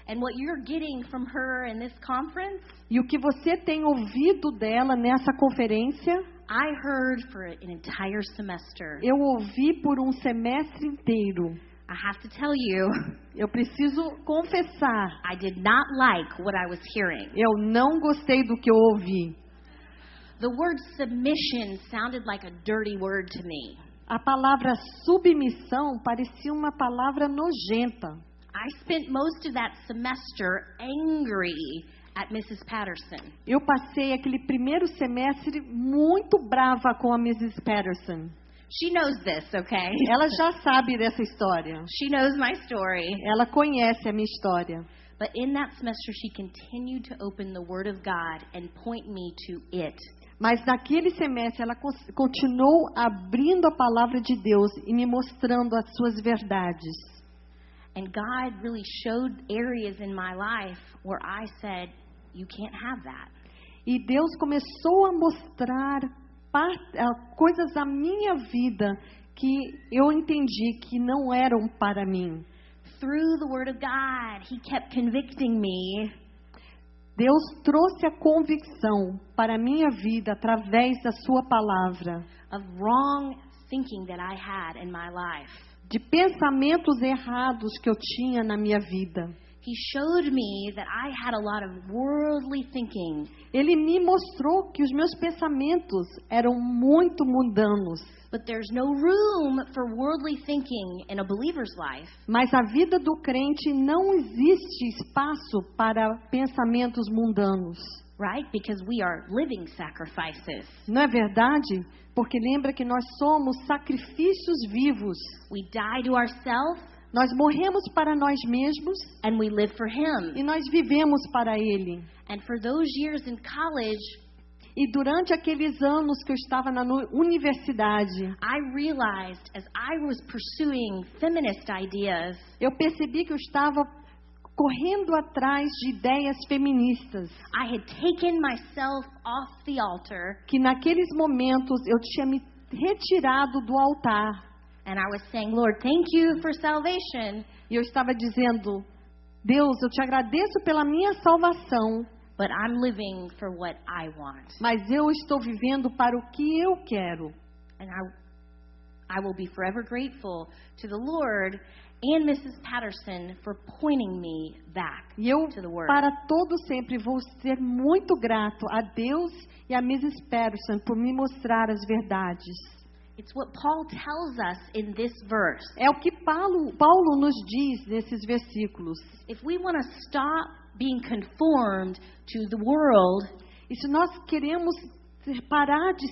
And what you're getting from her in this conference, E o que você tem ouvido dela nessa conferência, I heard for an entire semester. eu ouvi por um semestre inteiro. I have to tell you, Eu preciso confessar, I did not like what I was hearing. eu não gostei do que eu ouvi. The word submission sounded like a dirty word to me. A palavra submissão parecia uma palavra nojenta. I spent most of that semester angry at Mrs. Patterson. Eu passei aquele primeiro semestre muito brava com a Mrs. Patterson. She knows this, okay? Ela já sabe dessa história. She knows my story. Ela conhece a minha história. But in that semester, she continued to open the Word of God and point me to it. Mas naquele semestre ela continuou abrindo a palavra de Deus e me mostrando as suas verdades. And God really showed areas in my life where I said, you can't have that. E Deus começou a mostrar coisas da minha vida que eu entendi que não eram para mim. Through the Word of God, He kept convicting me. Deus trouxe a convicção para a minha vida através da sua palavra. Of wrong thinking that I had in my life. De pensamentos errados que eu tinha na minha vida. He showed me that I had a lot of worldly thinking. Ele me mostrou que os meus pensamentos eram muito mundanos. But there's no room for worldly thinking in a believer's life. Mas a vida do crente não existe espaço para pensamentos mundanos. Right? Because we are living sacrifices. Não é verdade? Porque lembra que nós somos sacrifícios vivos. We die to ourselves. Nós morremos para nós mesmos And we live for Him. e nós vivemos para Ele. And for those years in college, E durante aqueles anos que eu estava na universidade, I realized as I was pursuing feminist ideas, eu percebi que eu estava correndo atrás de ideias feministas. I had taken myself off the altar Que naqueles momentos eu tinha me retirado do altar. and I was saying, Lord, thank you for salvation, E eu estava dizendo, Deus, eu te agradeço pela minha salvação, but I'm living for what I want. mas eu estou vivendo para o que eu quero. And I will be forever grateful to the Lord and Mrs. Patterson for pointing me back E eu, to the Word. para todo sempre, vou ser muito grato a Deus e a Mrs. Patterson por me mostrar as verdades. It's what Paul tells us in this verse. É o que Paulo nos diz nesses versículos. If we want to stop being conformed to the world, E se nós queremos parar de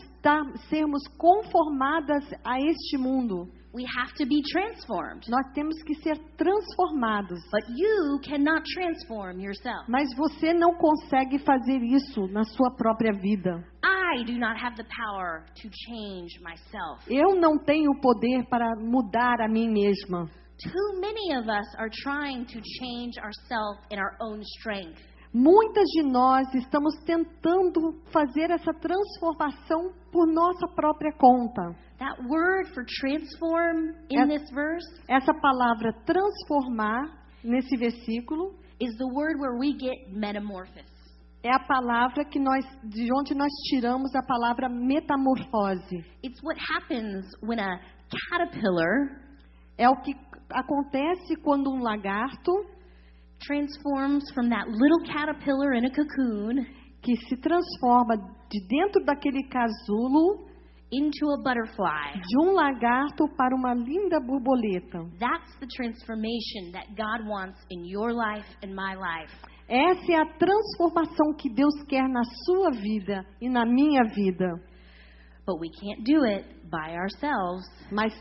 sermos conformadas a este mundo. We have to be transformed. Nós temos que ser transformados. But you cannot transform yourself. Mas você não consegue fazer isso na sua própria vida. I do not have the power to change myself. Eu não tenho o poder para mudar a mim mesma. Too many of us are trying to change ourselves in our own strength. Muitas de nós estamos tentando fazer essa transformação por nossa própria conta. That word for transform in this verse Essa palavra transformar, nesse versículo, is the word where we get metamorphosis. é a palavra de onde nós tiramos a palavra metamorfose. It's what happens when a caterpillar É o que acontece quando um lagarto transforms from that little caterpillar in a cocoon que se transforma de dentro daquele casulo into a butterfly. de um lagarto para uma linda borboleta. That's the transformation that God wants in your life and my life. Essa é a transformação que Deus quer na sua vida e na minha vida. But we can't do it by ourselves. Mas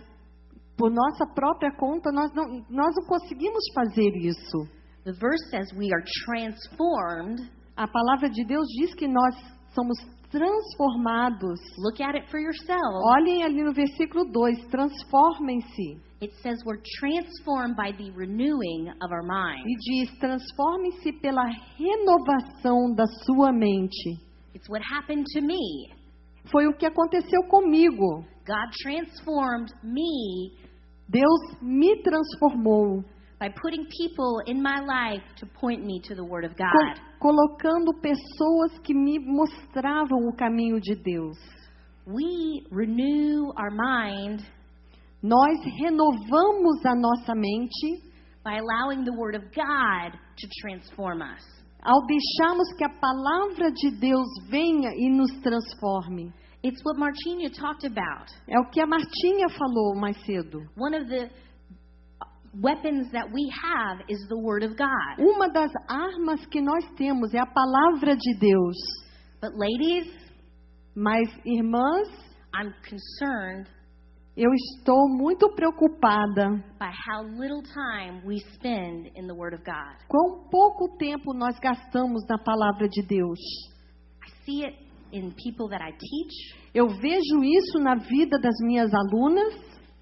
por nossa própria conta nós não conseguimos fazer isso. The verse says we are transformed. A palavra de Deus diz que nós somos transformados. Look at it for yourself. Olhem ali no versículo 2, transformem-se. It says we're transformed by the renewing of our mind. E diz, transformem-se pela renovação da sua mente. It's what happened to me. Foi o que aconteceu comigo. God transformed me Deus me transformou, by putting people in my life to point me to the Word of God. colocando pessoas que me mostravam o caminho de Deus. We renew our mind Nós renovamos a nossa mente by allowing the Word of God to transform us. ao deixarmos que a palavra de Deus venha e nos transforme. It's what Martinha talked about. É o que a Martinha falou mais cedo. One of the weapons that we have is the Word of God. Uma das armas que nós temos é a palavra de Deus. But ladies, Mas, irmãs, I'm concerned eu estou muito preocupada by how little time we spend in the Word of God. quão pouco tempo nós gastamos na palavra de Deus. I see it in people that I teach Eu vejo isso na vida das minhas alunas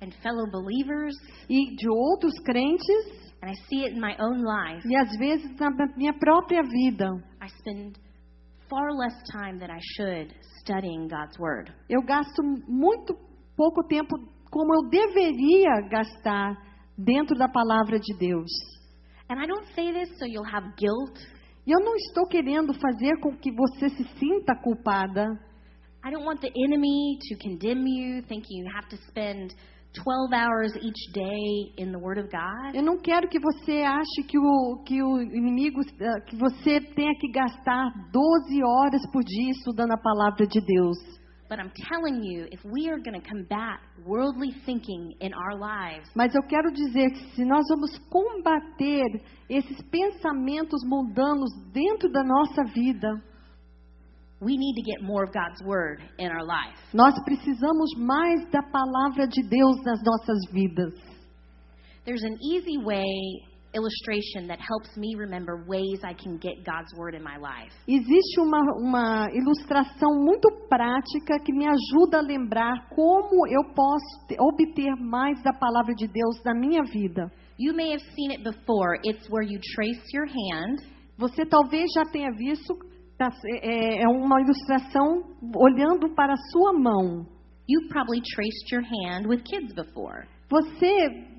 and fellow believers, e de outros crentes and I see it in my own life. e às vezes na minha própria vida. I spend far less time than I should studying God's Word. Eu gasto muito pouco tempo como eu deveria gastar dentro da palavra de Deus. And I don't say this so you'll have guilt. E eu não estou querendo fazer com que você se sinta culpada. I don't want the enemy to condemn you, thinking you have to spend 12 hours each day in the Word of God. Eu não quero que você ache que o inimigo, que você tenha que gastar 12 horas por dia estudando a palavra de Deus. But I'm telling you, if we are going to combat worldly thinking in our lives, Mas eu quero dizer que se nós vamos combater esses pensamentos mundanos dentro da nossa vida, we need to get more of God's Word in our life. nós precisamos mais da palavra de Deus nas nossas vidas. There's an easy way illustration that helps me remember ways I can get God's Word in my life. Existe uma ilustração muito prática que me ajuda a lembrar como eu posso obter mais da palavra de Deus na minha vida. You may have seen it before. It's where you trace your hand Você talvez já tenha visto, é uma ilustração olhando para a sua mão. You've probably traced your hand with kids before. Você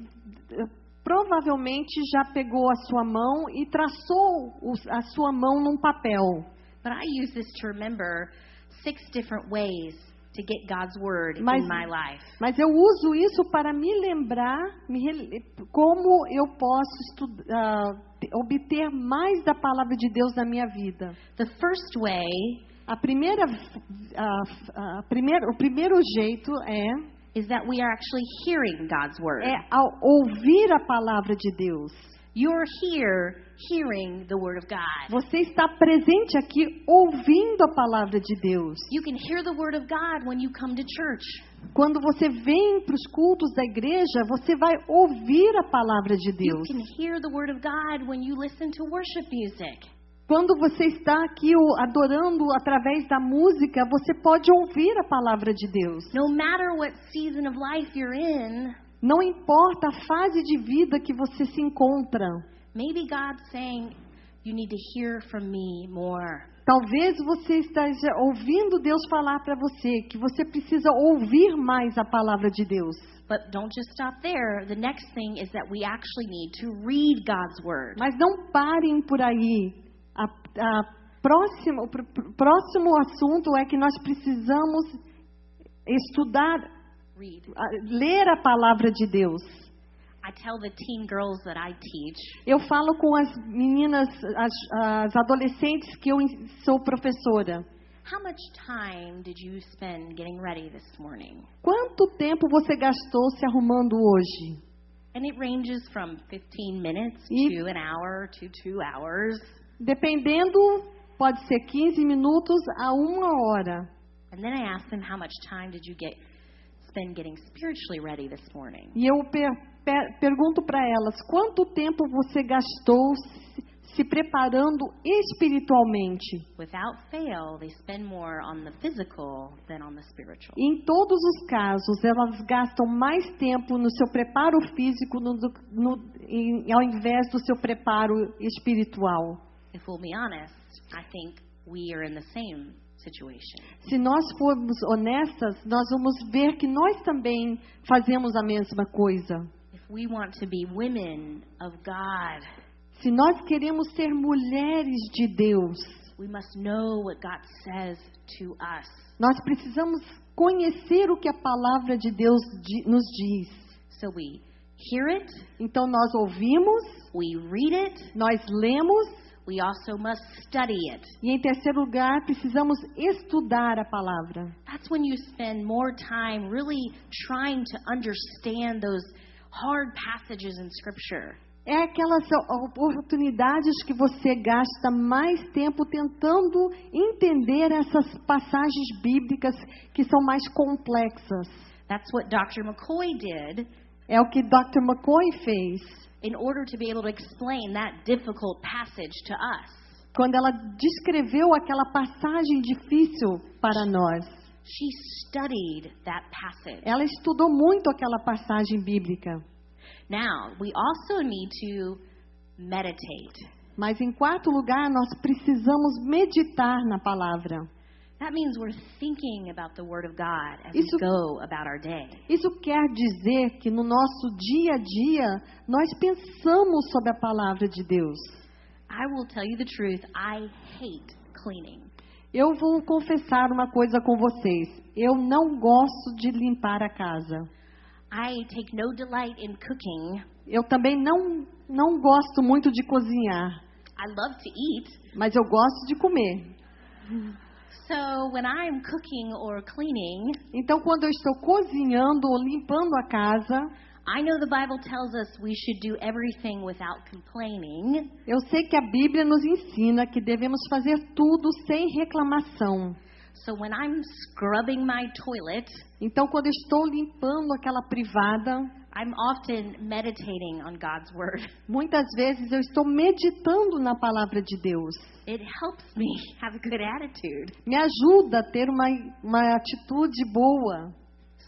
provavelmente já pegou a sua mão e traçou a sua mão num papel. But I use this to remember 6 different ways to get God's Word Mas- in my life. Mas eu uso isso para me lembrar como eu posso obter mais da palavra de Deus na minha vida. The first way O primeiro jeito is that we are actually hearing God's Word. é ao ouvir a palavra de Deus. You're here hearing the Word of God. Você está presente aqui ouvindo a palavra de Deus. You can hear the Word of God when you come to church. Quando você vem para os cultos da igreja, você vai ouvir a palavra de You Deus. can hear the Word of God when you listen to worship music. Quando você está aqui adorando através da música, você pode ouvir a palavra de Deus. No matter what season of life you're in, Não importa a fase de vida que você se encontra. maybe God's saying, you need to hear from me more. Talvez você esteja ouvindo Deus falar para você que você precisa ouvir mais a palavra de Deus. But don't just stop there. The next thing is that we actually need to read God's Word. Mas não parem por aí. O próximo assunto é que nós precisamos estudar, ler a palavra de Deus. I tell the teen girls that I teach, Eu falo com as meninas, as adolescentes que eu sou professora. how much time did you spend getting ready this morning? Quanto tempo você gastou se arrumando hoje? And it ranges from 15 minutes E- to an hour to 2 hours. Dependendo, pode ser 15 minutos a 1 hora. And then I ask them, how much time did you spend getting spiritually ready this morning? E eu pergunto para elas, quanto tempo você gastou se preparando espiritualmente? Without fail, they spend more on the physical than on the spiritual. E em todos os casos, elas gastam mais tempo no seu preparo físico ao invés do seu preparo espiritual. If we'll be honest, I think we are in the same situation. Se nós formos honestas, nós vamos ver que nós também fazemos a mesma coisa. If we want to be women of God, Se nós queremos ser mulheres de Deus, we must know what God says to us. nós precisamos conhecer o que a palavra de Deus nos diz. So we hear it, Então nós ouvimos, we read it, nós lemos we also must study it. e, em terceiro lugar, precisamos estudar a palavra. That's when you spend more time really trying to understand those hard passages in Scripture. É aquelas oportunidades que você gasta mais tempo tentando entender essas passagens bíblicas que são mais complexas. That's what Dr. McCoy did É o que Dr. McCoy fez in order to be able to explain that difficult passage to us. quando ela descreveu aquela passagem difícil para nós. She studied that passage. Ela estudou muito aquela passagem bíblica. Now, we also need to meditate. Mas, em quarto lugar, nós precisamos meditar na palavra. That means we're thinking about the Word of God as Isso- we go about our day. Isso quer dizer que no nosso dia a dia, nós pensamos sobre a palavra de Deus. I will tell you the truth, I hate cleaning. Eu vou confessar uma coisa com vocês. Eu não gosto de limpar a casa. I take no delight in cooking. Eu também não gosto muito de cozinhar, I love to eat. mas eu gosto de comer. So when I'm cooking or cleaning, Então, quando eu estou cozinhando ou limpando a casa, I know the Bible tells us we should do everything without complaining. eu sei que a Bíblia nos ensina que devemos fazer tudo sem reclamação. So when I'm scrubbing my toilet, Então, quando eu estou limpando aquela privada, I'm often meditating on God's Word. muitas vezes eu estou meditando na palavra de Deus. It helps me have a good attitude. Me ajuda a ter uma atitude boa.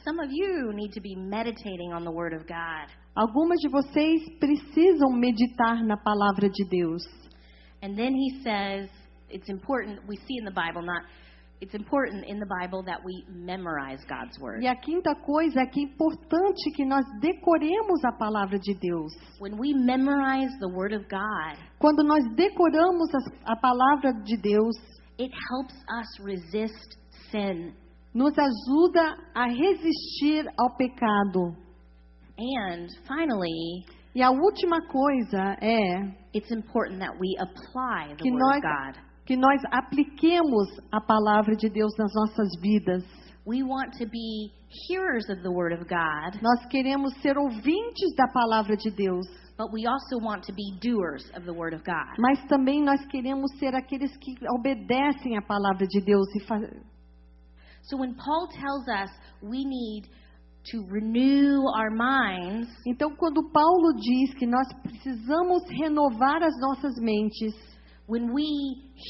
Some of you need to be meditating on the Word of God. Algumas de vocês precisam meditar na palavra de Deus. And then he says, it's important, we see in the Bible, it's important in the Bible that we memorize God's Word. E a quinta coisa é que é importante que nós decoremos a palavra de Deus. When we memorize the Word of God, Quando nós decoramos a palavra de Deus, it helps us resist sin. nos ajuda a resistir ao pecado. And finally, E a última coisa é it's important that we apply the que Word of God. nós apliquemos a palavra de Deus nas nossas vidas. We want to be hearers of the Word of God, Nós queremos ser ouvintes da palavra de Deus, but we also want to be doers of the Word of God. Mas também nós queremos ser aqueles que obedecem a palavra de Deus. So when Paul tells us we need to renew our minds, Então, quando Paulo diz que nós precisamos renovar as nossas mentes, when we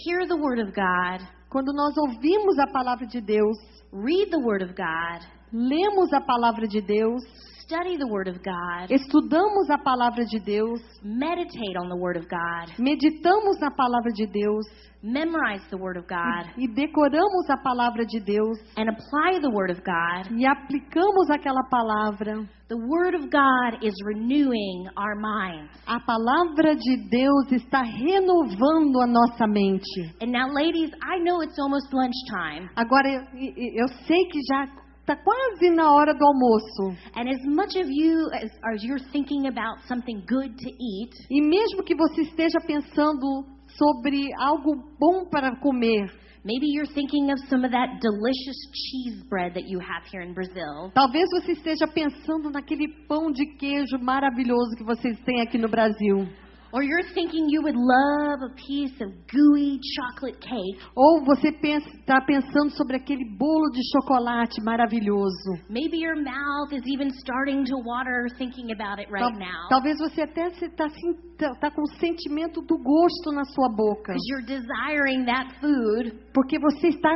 hear the Word of God, quando nós ouvimos a palavra de Deus, read the Word of God, lemos a palavra de Deus, study the Word of God, estudamos a palavra de Deus, meditate on the Word of God, meditamos na palavra de Deus memorize the Word of God, e decoramos a palavra de Deus and apply the Word of God, e aplicamos aquela palavra, the Word of God is renewing our minds. a palavra de Deus está renovando a nossa mente. And now, ladies, I know it's almost lunchtime, Agora, eu sei que já está quase na hora do almoço. and as much of you as you're thinking about something good to eat, E mesmo que você esteja pensando sobre algo bom para comer, maybe you're thinking of some of that delicious cheese bread that you have here in Brazil. talvez você esteja pensando naquele pão de queijo maravilhoso que vocês têm aqui no Brasil. Or you're thinking you would love a piece of gooey chocolate cake. Ou você está pensando sobre aquele bolo de chocolate maravilhoso. Maybe your mouth is even starting to water thinking about it right now. Talvez você até está com o sentimento do gosto na sua boca. Because you're desiring that food. Porque você está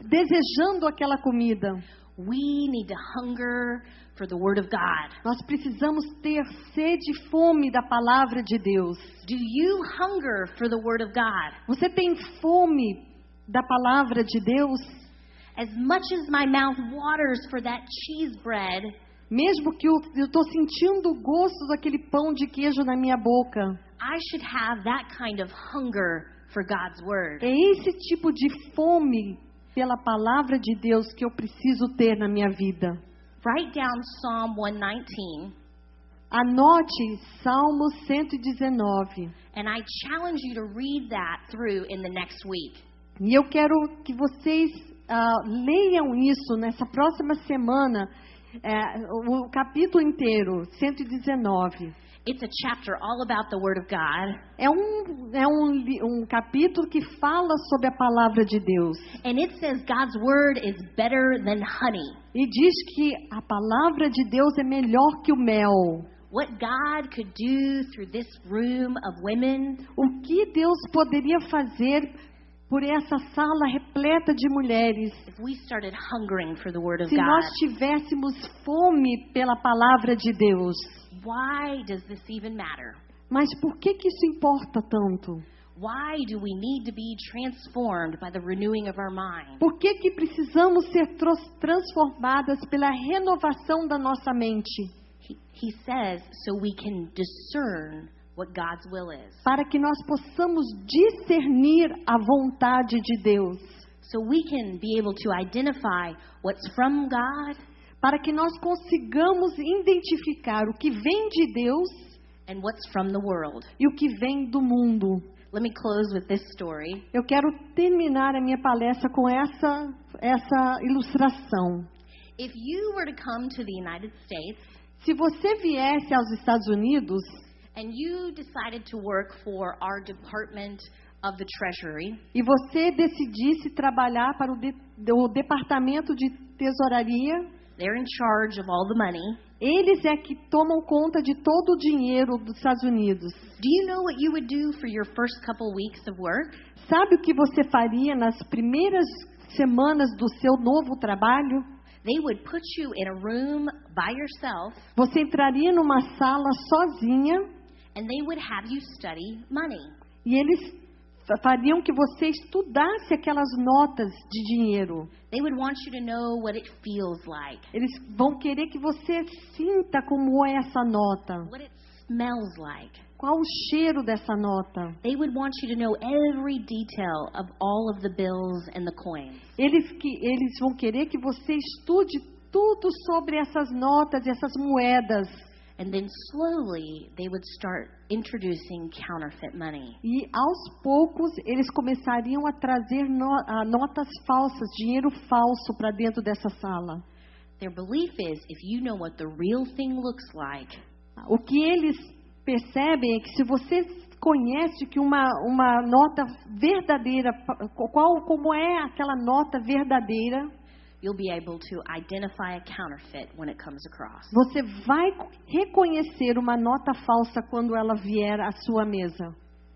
desejando aquela comida. We need to hunger for the Word of God. Nós precisamos ter sede e fome da palavra de Deus. Do you hunger for the Word of God? Você tem fome da palavra de Deus? As much as my mouth waters for that cheese bread, Mesmo que eu estou sentindo o gosto daquele pão de queijo na minha boca. I should have that kind of hunger for God's Word. É esse tipo de fome pela palavra de Deus que eu preciso ter na minha vida. Write down Psalm 119, Anote Salmo 119. and I challenge you to read that through in the next week. E eu quero que vocês leiam isso nessa próxima semana, o capítulo inteiro, 119. It's a chapter all about the Word of God. É um capítulo que fala sobre a palavra de Deus. And it says God's Word is better than honey. E diz que a palavra de Deus é melhor que o mel. What God could do through this room of women, O que Deus poderia fazer por essa sala repleta de mulheres if we started hungering for the Word of se nós God. tivéssemos fome pela palavra de Deus. Why does this even matter? Mas por que isso importa tanto? Why do we need to be transformed by the renewing of our mind? Por que precisamos ser transformadas pela renovação da nossa mente? He says so we can discern what God's will is. Para que nós possamos discernir a vontade de Deus. So we can be able to identify what's from God Para que nós consigamos identificar o que vem de Deus and what's from the world. e o que vem do mundo. Let me close with this story. Eu quero terminar a minha palestra com essa ilustração. If you were to come to the United States Se você viesse aos Estados Unidos and you decided to work for our Department of the Treasury, e você decidisse trabalhar para o Departamento de Tesouraria, they're in charge of all the money. eles é que tomam conta de todo o dinheiro dos Estados Unidos. Do you know what you would do for your first couple weeks of work? Sabe o que você faria nas primeiras semanas do seu novo trabalho? They would put you in a room by yourself Você entraria numa sala sozinha and they would have you study money. e eles fariam que você estudasse aquelas notas de dinheiro. They would want you to know what it feels like, Eles vão querer que você sinta como é essa nota. what it smells like. Qual o cheiro dessa nota? They would want you to know every detail of all of the bills and the coins. Eles vão querer que você estude tudo sobre essas notas e essas moedas. And then slowly they would start introducing counterfeit money. E aos poucos eles começariam a trazer notas falsas, dinheiro falso para dentro dessa sala. Their belief is if you know what the real thing looks like, O que eles percebem é que se você conhece que uma nota verdadeira, como é aquela nota verdadeira, you'll be able to identify a counterfeit when it comes across. você vai reconhecer uma nota falsa quando ela vier à sua mesa.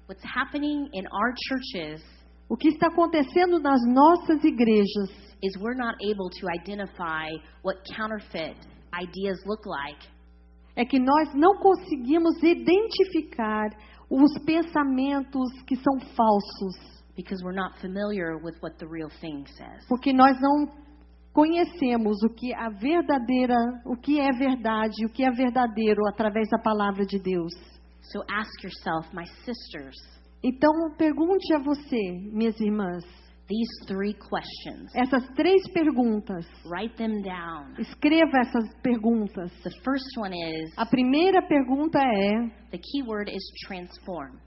What's happening in our churches O que está acontecendo nas nossas igrejas is we're not able to identify what counterfeit ideas look like é que nós não conseguimos identificar os pensamentos que são falsos, because we're not familiar with what the real thing says. porque nós não conhecemos o que a verdadeira, o que é verdade, o que é verdadeiro através da palavra de Deus. So ask yourself, my sisters, Então pergunte a você, minhas irmãs, these 3 questions. essas 3 perguntas. Write them down. Escreva essas perguntas. The first one is, A primeira pergunta é, the key word is transform.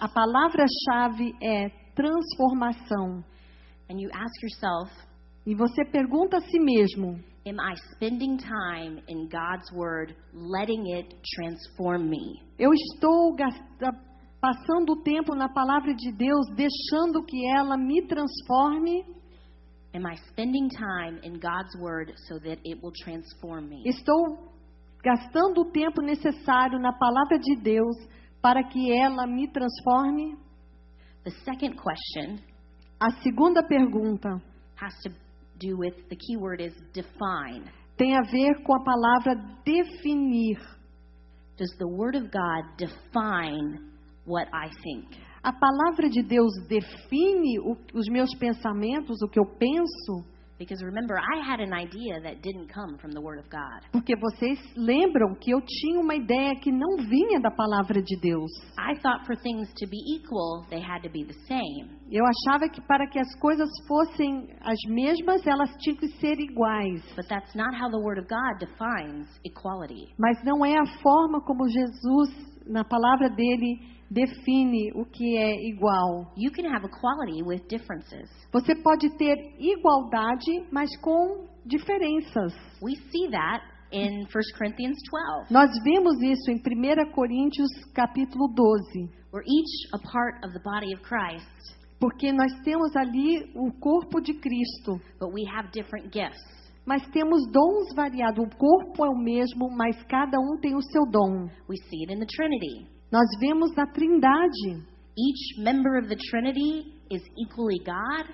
a palavra-chave é transformação. And you ask yourself, E você pergunta a si mesmo, am I spending time in God's Word, letting it transform me? eu estou passando o tempo na palavra de Deus, deixando que ela me transforme? Am I spending time in God's Word so that it will transform me? Estou gastando o tempo necessário na palavra de Deus para que ela me transforme? The second question A segunda pergunta has to do with, the key word is define. tem a ver com a palavra definir. Does the Word of God define what I think? A palavra de Deus define os meus pensamentos, o que eu penso? Because remember, I had an idea that didn't come from the Word of God. Porque vocês lembram que eu tinha uma ideia que não vinha da palavra de Deus. I thought for things to be equal, they had to be the same. Eu achava que para que as coisas fossem as mesmas, elas tinham que ser iguais. But that's not how the Word of God defines equality. Mas não é a forma como Jesus, na palavra dele, define o que é igual. You can have equality with differences. Você pode ter igualdade, mas com diferenças. We see that in 1 Corinthians 12. Nós vemos isso em 1 Coríntios capítulo 12. We're each a part of the body of Christ, Porque nós temos ali o corpo de Cristo, but we have different gifts. mas temos dons variados. O corpo é o mesmo, mas cada um tem o seu dom. We see it in the Trinity. Nós vemos na Trindade. Each member of the Trinity is equally God,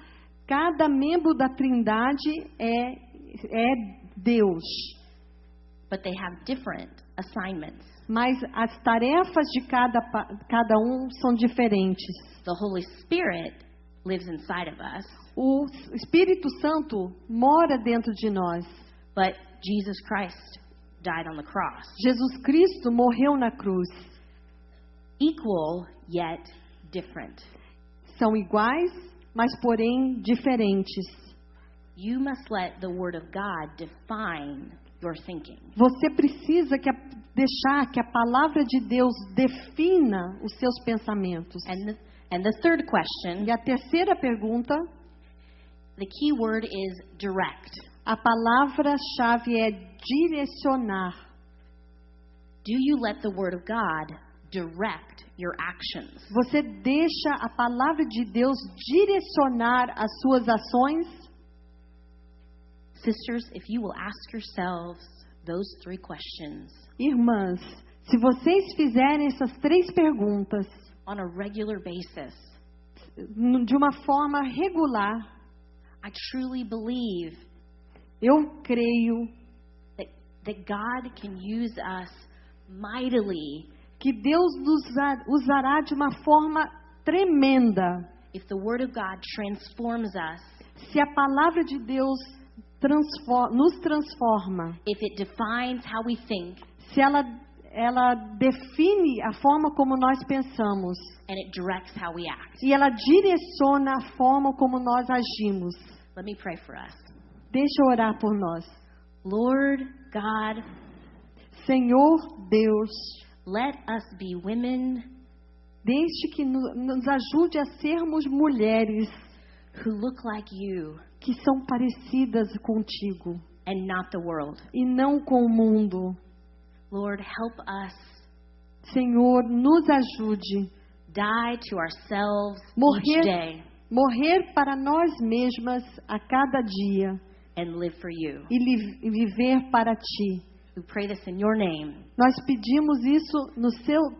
Cada membro da Trindade é Deus. but they have different assignments. Mas as tarefas de cada um são diferentes. The Holy Spirit lives inside of us, O Espírito Santo mora dentro de nós. but Jesus Christ died on the cross. Jesus Cristo morreu na cruz. Equal, yet different. São iguais, mas porém diferentes. You must let the Word of God define your thinking. Você precisa deixar que a palavra de Deus defina os seus pensamentos. And the third question, E a terceira pergunta, the key word is direct. a palavra-chave é direcionar. Do you let the Word of God direct your actions? Você deixa a palavra de Deus direcionar as suas ações? Sisters, if you will ask yourselves those 3 questions Irmãs, se vocês fizerem essas 3 perguntas on a regular basis, de uma forma regular, I truly believe eu creio that God can use us mightily que Deus nos usará de uma forma tremenda. if the Word of God transforms us, Se a palavra de Deus nos transforma, if it defines how we think, se ela define a forma como nós pensamos and it directs how we act. e ela direciona a forma como nós agimos. Let me pray for us. Deixa eu orar por nós. Lord God, Senhor Deus, let us be women deixe que nos ajude a sermos mulheres who look like you que são parecidas contigo and not the world. e não com o mundo. Lord, help us Senhor, nos ajude. Die to ourselves Morrer, each day morrer para nós mesmas a cada dia and live for you. e viver para Ti. We pray this in your name. Nós pedimos isso no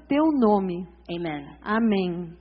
teu nome. Amen. Amém.